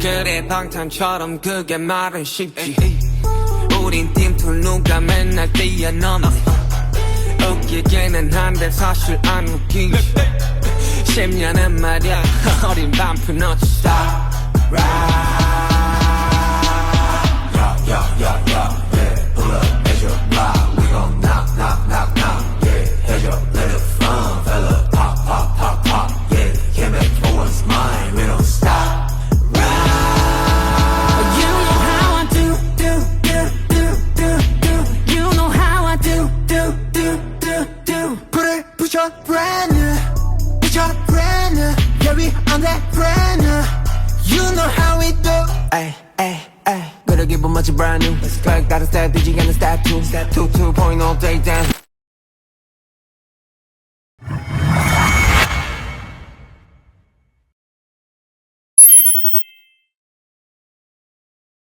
그래 방탄처럼 그게 말은 쉽지 우린 팀툴 누가 맨날 뛰어넘네 웃기기는 한데 사실 안 웃기지 10년은 말야 어린 반프 not stop brand new, brand new. Yeah, we on that brand new. You know how we do. Ay, ay, ay. Gotta give 'em much brand new. Like that is that, did you get the step 2? Step 2, 2.0 day dance.